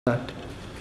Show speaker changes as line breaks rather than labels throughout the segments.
Start.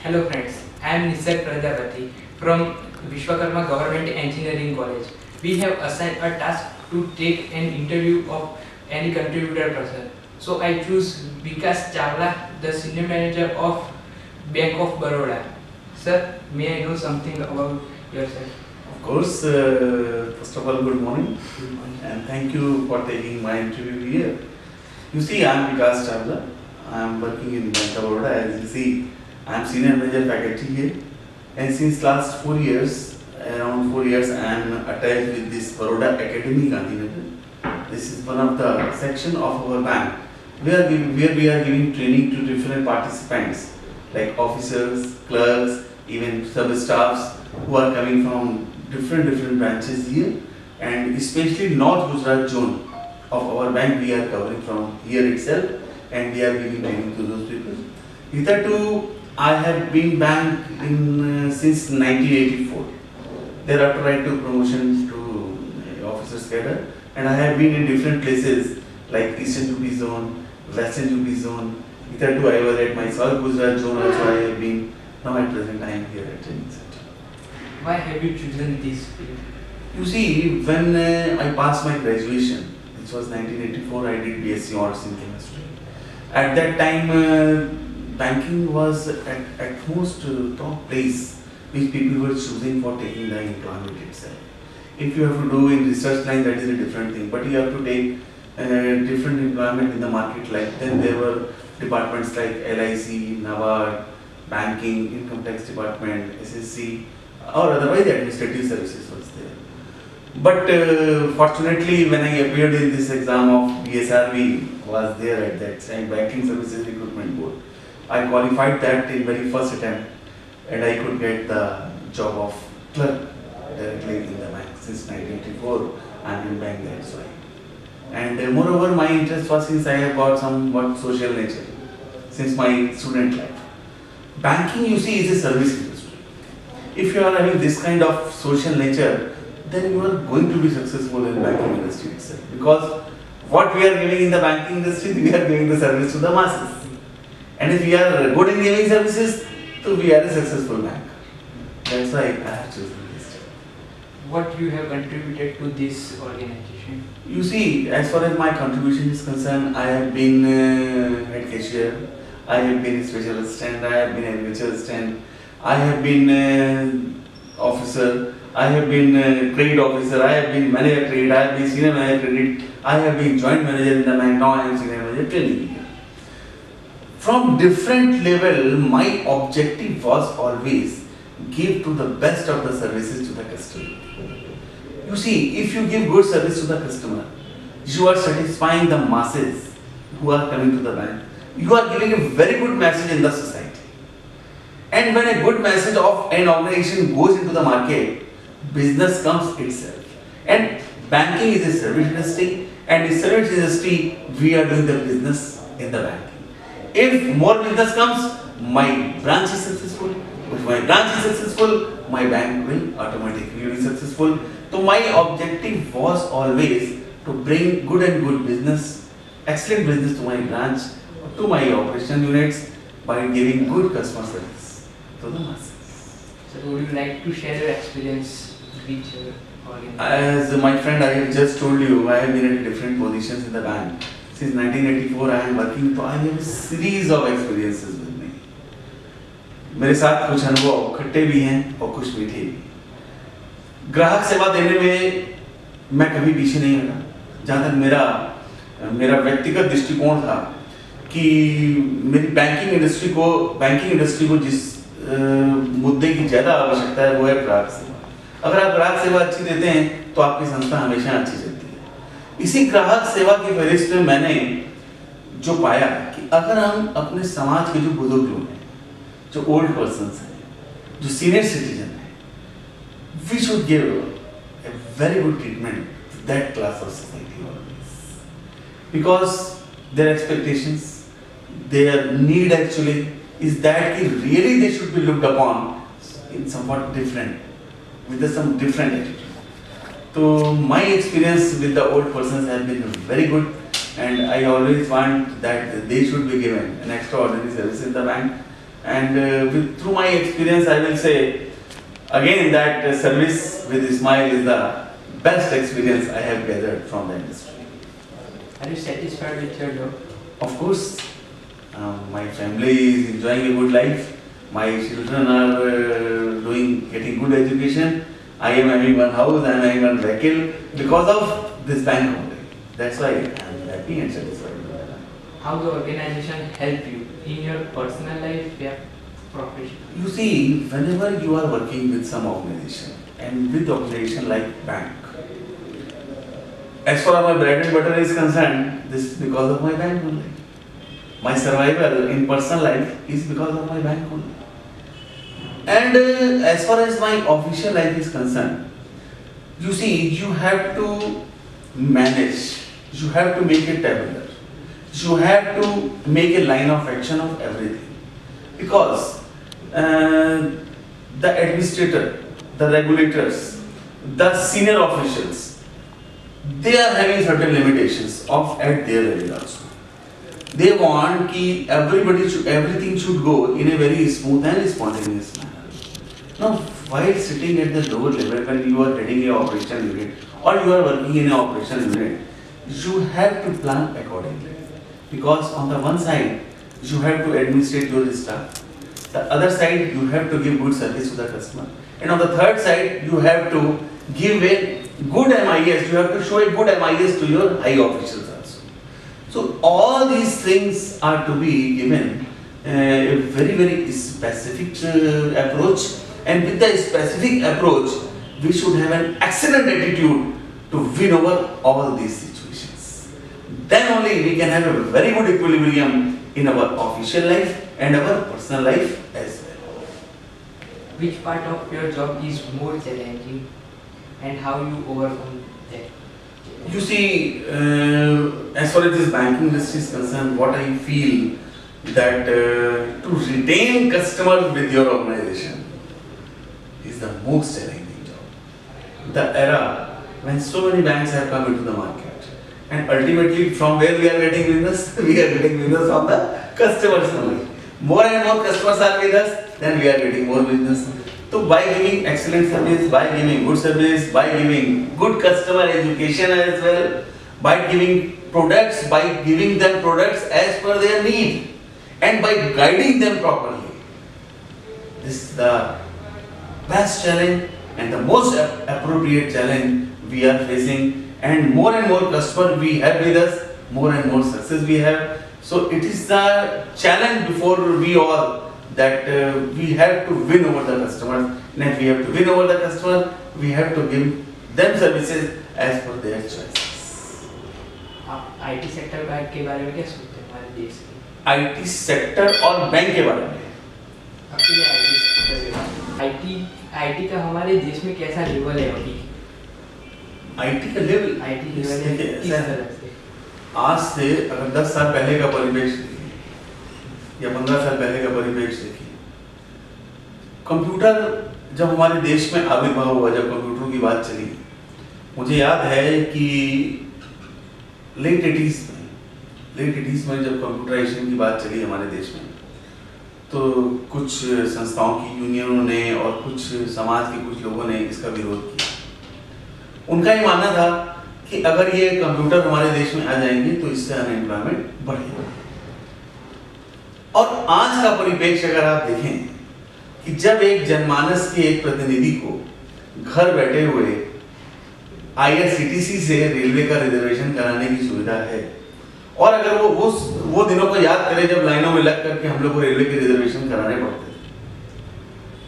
Hello friends, I am Nisar Prajapati from Vishwakarma Government Engineering College. We have assigned a task to take an interview of any contributor person. So I choose Vikas Chawla, the Senior Manager of Bank of Baroda. Sir, may I know something about yourself?
Of course, first of all, good morning and thank you for taking my interview here. You see, I am Vikas Chawla. I am working in Bank of Baroda. As you see, I am senior manager faculty here, and since last 4 years, around 4 years, I am attached with this Baroda Academy Gandhinagar. This is one of the section of our bank where we are giving training to different participants like officers, clerks, even service staffs who are coming from different branches here, and especially North Gujarat zone of our bank we are covering from here itself, and we are giving training to those people. Hitherto, I have been bank in since 1984. Thereafter, I took promotion to officers cadre, and I have been in different places like Eastern UP zone, Western UP zone. Hitherto, I was at my South Gujarat zone also. I have been. Now at present, I am here at training center.
Why have you chosen this field?
You see, when I passed my graduation, which was 1984, I did BSc Honors in Chemistry. At that time, banking was at most top place which people were choosing for taking the employment itself. If you have to do in research line, that is a different thing, but you have to take different employment in the market. Like then there were departments like LIC, NABARD, banking, income tax department, SSC, or otherwise administrative services was there. But fortunately, when I appeared in this exam of BSRB, was there at that time, Banking Services Recruitment Board. I qualified that in very first attempt, and I could get the job of clerk directly in the bank. Since 1984, I am in bank, that's why. And moreover, my interest was, since I have got somewhat social nature since my student life. Banking, you see, is a service industry. If you are having this kind of social nature, then you are going to be successful in banking industry itself. Because what we are giving in the banking industry, we are giving the service to the masses. And if we are good in giving services, so we are a successful bank. That's why I have chosen this job.
What you have contributed to this organization?
You see, as far as my contribution is concerned, I have been head cashier, I have been special assistant, I have been agricultural assistant, I have been officer, I have been trade officer, I have been manager trade, I have been senior manager credit, I have been joint manager in the bank, now I am senior manager training. From different level, my objective was always give to the best of the services to the customer. You see, if you give good service to the customer, you are satisfying the masses who are coming to the bank. You are giving a very good message in the society. And when a good message of an organization goes into the market, business comes itself. And banking is a service industry, and in service industry, we are doing the business in the banking. If more business comes, my branch is successful. If my branch is successful, my bank will automatically be successful. So my objective was always to bring good and good business, excellent business to my branch, to my operation units by giving good customer service to the masses.
So would you like to share your experience with your organization?
As my friend, I have just told you, I have been at different positions in the bank. Since 1984, I am working, so I have a series of experiences with me. मेरे साथ कुछ अनुभव खट्टे भी हैं और कुछ मीठे भी। ग्राहक सेवा देने में मैं कभी पीछे नहीं हटा। जहाँ तक मेरा व्यक्तिगत दृष्टिकोण था कि मेरी बैंकिंग इंडस्ट्री को जिस मुद्दे की ज़्यादा आवश्यकता है वो है ग्राहक सेवा। अगर आप ग्राहक सेवा अच्छी देते हैं तो आपकी संस्था हमेशा अच्छी चलती है। इसी ग्राहक सेवा की फहरिस्त में मैंने जो पाया कि अगर हम अपने समाज के जो बुजुर्ग लोग हैं, जो ओल्ड पर्सन्स हैं, जो सीनियर सिटीजन हैं, we should give a very good treatment to that class of society always, because their expectations, their need actually is that really they should be looked upon in somewhat different, with some different attitude. So my experience with the old persons has been very good, and I always want that they should be given an extraordinary service in the bank. And through my experience, I will say again that service with Ismail is the best experience I have gathered from the industry.
Are you satisfied with your job?
Of course, my family is enjoying a good life. My children are getting good education. I am having one house, I am having one vehicle because of this bank only. That's why I am happy and satisfied.
How the organization help you in your personal life, yeah, profession?
You see, whenever you are working with some organization and with organization like bank, as far as my bread and butter is concerned, this is because of my bank only. My survival in personal life is because of my bank only. And as far as my official life is concerned, you see, you have to manage, you have to make it tabular, you have to make a line of action of everything. Because the administrator, the regulators, the senior officials, they are having certain limitations of at their level also. They want that everything should go in a very smooth and spontaneous manner. Now, while sitting at the lower level when you are heading an operation unit or you are working in an operation unit, you have to plan accordingly. Because on the one side, you have to administrate your staff. The other side, you have to give good service to the customer. And on the third side, you have to give a good MIS, you have to show a good MIS to your high officials also. So all these things are to be given a very, very specific approach, and with the specific approach, we should have an excellent attitude to win over all these situations. Then only we can have a very good equilibrium in our official life and our personal life as well.
Which part of your job is more challenging and how you overcome that?
You see, as far as this banking industry is concerned, what I feel that to retain customers with your organization is the most challenging job. The era when so many banks have come into the market, and ultimately from where we are getting business, we are getting business from the customers only. More and more customers are with us, then we are getting more business. So by giving excellent service, by giving good service, by giving good customer education as well, by giving them products as per their need, and by guiding them properly. This is the best challenge and the most appropriate challenge we are facing, and more customers we have with us, more and more success we have. So it is the challenge before we all that we have to win over the customers, and if we have to win over the customer, we have to give them services as per their choices.
आप IT sector के बारे में क्या सोचते हैं हमारे देश के?
IT सेक्टर और बैंक के बारे में
IT का हमारे देश में कैसा लेवल है अभी?
IT का लेवल
किस तरह से?
आज से अगर 10 साल पहले का परिवेश देखिए या 15 साल पहले का परिवेश देखिए, कंप्यूटर जब हमारे देश में आविर्भाव हुआ, जब कंप्यूटर की बात चली, मुझे याद है कि लेट 80s में जब कंप्यूटराइजेशन की बात चली हमारे देश में, तो कुछ संस्थाओं की यूनियनों ने और कुछ समाज के कुछ लोगों ने इसका विरोध किया। उनका ये मानना था कि अगर ये कंप्यूटर हमारे देश में आ जाएंगे तो इससे अनएम्प्लॉयमेंट बढ़ेगा। और आज का परिप्रेक्ष्य अगर आप देखें कि जब एक जनमानस के एक प्रतिनिधि को घर बैठे हुए IRCTC से रेलवे का रिजर्वेशन कराने की सुविधा है, और अगर वो दिनों को याद करें जब लाइनों में लग करके हम लोग को रेलवे के रिजर्वेशन कराने पड़ते थे,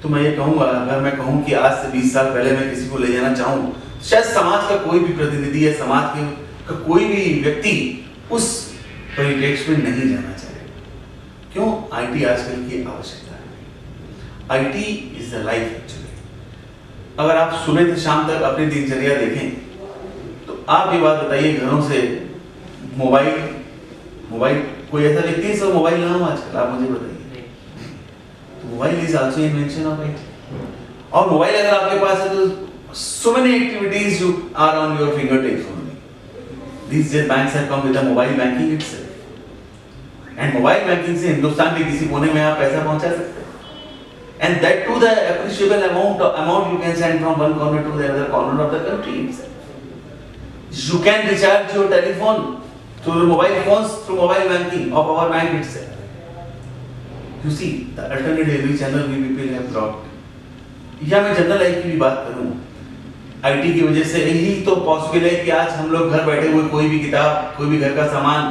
तो मैं ये कहूँगा, अगर मैं कहूँ कि आज से 20 साल पहले मैं किसी को ले जाना चाहूँ, शायद समाज का कोई भी प्रतिनिधि या समाज का कोई भी व्यक्ति उस परिप्रेक्ष्य में नहीं जाना चाहे। क्यों? IT आजकल की आवश्यकता है। IT is the life actually. अगर आप सुबह से शाम तक अपनी दिनचर्या देखें तो आप ये बात बताइए, घरों से मोबाइल कोई ऐसा व्यक्ति है सब मोबाइल ना हो आजकल, आप मुझे बताइए। तो mobile is also invention of IT। और मोबाइल अगर आपके पास है तो so many activities you are on your fingertips only. These days banks have come with a mobile banking itself. And mobile banking से हिंदुस्तान के किसी कोने में आप पैसा पहुंचा सकते हैं, and that to the appreciable amount you can send from one corner to the other corner of the country itself. You can recharge your telephone through your mobile phones through mobile banking of our bank itself. You see the alternate delivery channel we people have brought. या मैं general life की भी बात करूं, IT की वजह से यही तो पॉसिबल है कि आज हम लोग घर बैठे हुए कोई भी किताब, कोई भी घर का सामान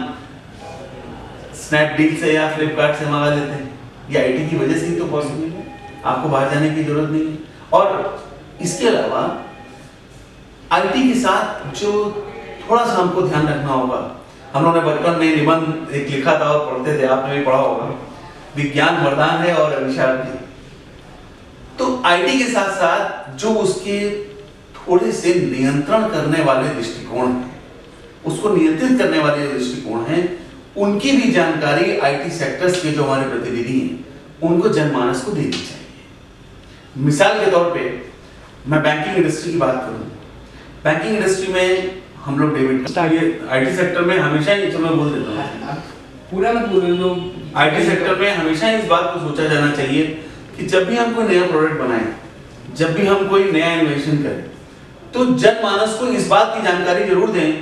स्नैपडील से या फ्लिपकार्ट से मंगा लेते हैं। ये आईटी की वजह से ही तो पॉसिबल है, आपको बाहर जाने की जरूरत नहीं है। और इसके अलावा आईटी के साथ जो थोड़ा सा हमको ध्यान रखना होगा, हम लोगों ने बचपन में निबंध एक लिखा था और पढ़ते थे, आपने भी पढ़ा होगा, विज्ञान वरदान है और अभिशाप भी। तो आईटी के साथ साथ जो उसके थोड़े से नियंत्रण करने वाले दृष्टिकोण हैं, उसको नियंत्रित करने वाले दृष्टिकोण हैं, उनकी भी जानकारी आईटी सेक्टर्स के जो हमारे प्रतिनिधि हैं उनको जनमानस को देनी चाहिए। मिसाल के तौर पे मैं बैंकिंग इंडस्ट्री की बात करूं, बैंकिंग इंडस्ट्री में हम लोग डेबिट आईटी सेक्टर में हमेशा ही, मैं बोल देता हूं
पूरा मत बोलो, लोग
आईटी सेक्टर में हमेशा इस बात को सोचा जाना चाहिए कि जब भी हम कोई नया प्रोडक्ट बनाएं, जब भी हम कोई नया इनोवेशन करें, तो जनमानस को इस बात की जानकारी जरूर दें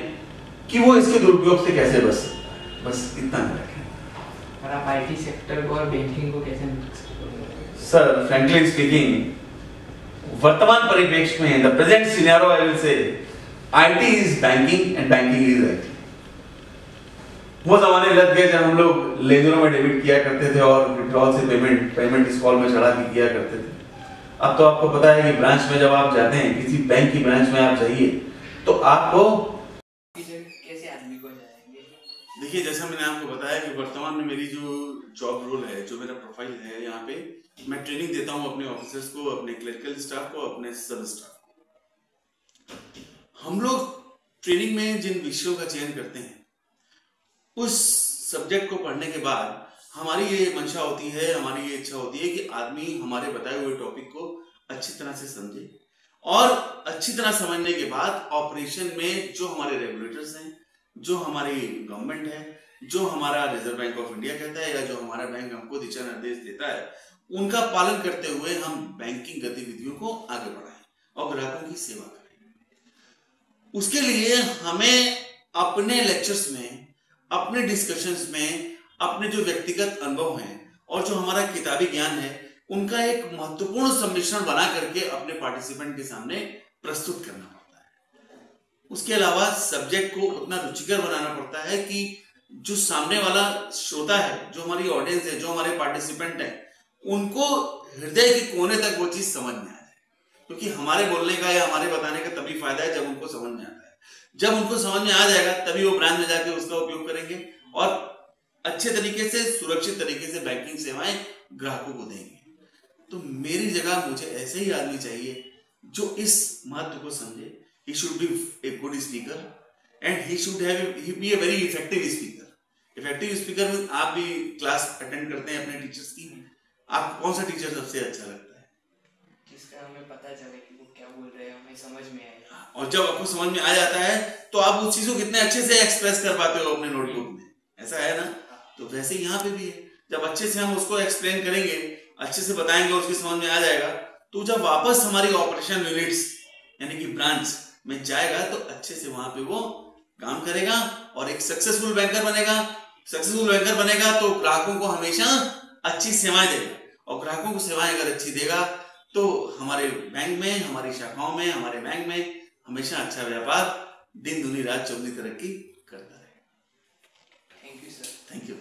कि वो इसके दुरुपयोग से कैसे बच सकता है, बस इतना रखें।
और आप आईटी सेक्टर को और बैंकिंग को कैसे मिक्स करोगे?
सर फ्रैंकली स्पीकिंग, वर्तमान परिप्रेक्ष्य में the present scenario I will say IT is banking and banking is IT. वो जमाने लग गए जब हम लोग लेजरों में डेबिट किया करते थे और विड्रॉल से पेमेंट इस कॉल में चढ़ा के किया करते थे। अब तो आपको पता है कि ब्रांच में जब आप जाते हैं, किसी बैंक की ब्रांच में आप जाइए, तो आपको
कैसे आदमी को जाएंगे?
देखिए, जैसा मैंने आपको बताया कि वर्तमान में मेरी जो जॉब रोल है, जो मेरा प्रोफाइल है, यहाँ पे मैं ट्रेनिंग देता हूँ अपने ऑफिसर्स को, अपने क्लरिकल स्टाफ को, अपने सब स्टाफ को। हम लोग ट्रेनिंग में जिन विषयों का चयन करते हैं, उस सब्जेक्ट को पढ़ने के बाद हमारी ये मंशा होती है, हमारी ये इच्छा होती है कि आदमी हमारे बताए हुए टॉपिक को अच्छी तरह से समझे, और अच्छी तरह समझने के बाद ऑपरेशन में जो हमारे रेगुलेटर्स हैं, जो हमारी गवर्नमेंट है, जो हमारा रिजर्व बैंक ऑफ इंडिया कहता है, या जो हमारा बैंक हमको दिशा निर्देश देता है, उनका पालन करते हुए हम बैंकिंग गतिविधियों को आगे बढ़ाएं और ग्राहकों की सेवा करें। उसके लिए हमें अपने लेक्चर्स में, अपने डिस्कशंस में, अपने जो व्यक्तिगत अनुभव हैं और जो हमारा किताबी ज्ञान है, उनका एक महत्वपूर्ण सम्मिश्रण बना करके अपने पार्टिसिपेंट के सामने प्रस्तुत करना पड़ता है। उसके अलावा सब्जेक्ट को उतना रुचिकर बनाना पड़ता है कि जो सामने वाला श्रोता है, जो हमारी ऑडियंस है, जो हमारे पार्टिसिपेंट है, उनको हृदय के कोने तक वो चीज समझ में आ जाए। क्योंकि हमारे बोलने का या हमारे बताने का तभी फायदा है जब उनको समझ में आता है। जब उनको समझ में आ जाएगा तभी वो ब्रांच में जाके उसका उपयोग करेंगे और अच्छे तरीके से, सुरक्षित तरीके से बैंकिंग सेवाएं ग्राहकों को देंगे। तो मेरी जगह मुझे ऐसे ही आदमी चाहिए जो इस महत्व को समझे। He should be a good speaker and he be a very effective speaker. Effective speaker में आप भी क्लास अटेंड करते हैं अपने टीचर्स की, आपको कौन सा टीचर सबसे अच्छा लगता है?
जिसका हमें पता चले कि वो क्या बोल रहे हैं, हमें समझ में आए।
और जब आपको समझ में आ जाता है तो आप उस चीज को कितने अच्छे से एक्सप्रेस कर पाते हो अपने नोटबुक में, ऐसा है ना? तो वैसे ही यहाँ पे भी है, जब अच्छे से हम उसको एक्सप्लेन करेंगे, अच्छे से बताएंगे, उसकी समझ में आ जाएगा, तो जब वापस हमारी ऑपरेशन यूनिट्स यानी कि ब्रांच में जाएगा तो अच्छे से वहां पे वो काम करेगा और एक सक्सेसफुल बैंकर बनेगा। सक्सेसफुल बैंकर बनेगा तो ग्राहकों को हमेशा अच्छी सेवाएं देगा, और ग्राहकों को सेवाएं अगर अच्छी देगा तो हमारे बैंक में, हमारी शाखाओं में, हमारे बैंक में हमेशा अच्छा व्यापार दिन दुनी रात चौगुनी तरक्की करता रहे।
Thank you sir.
Thank you.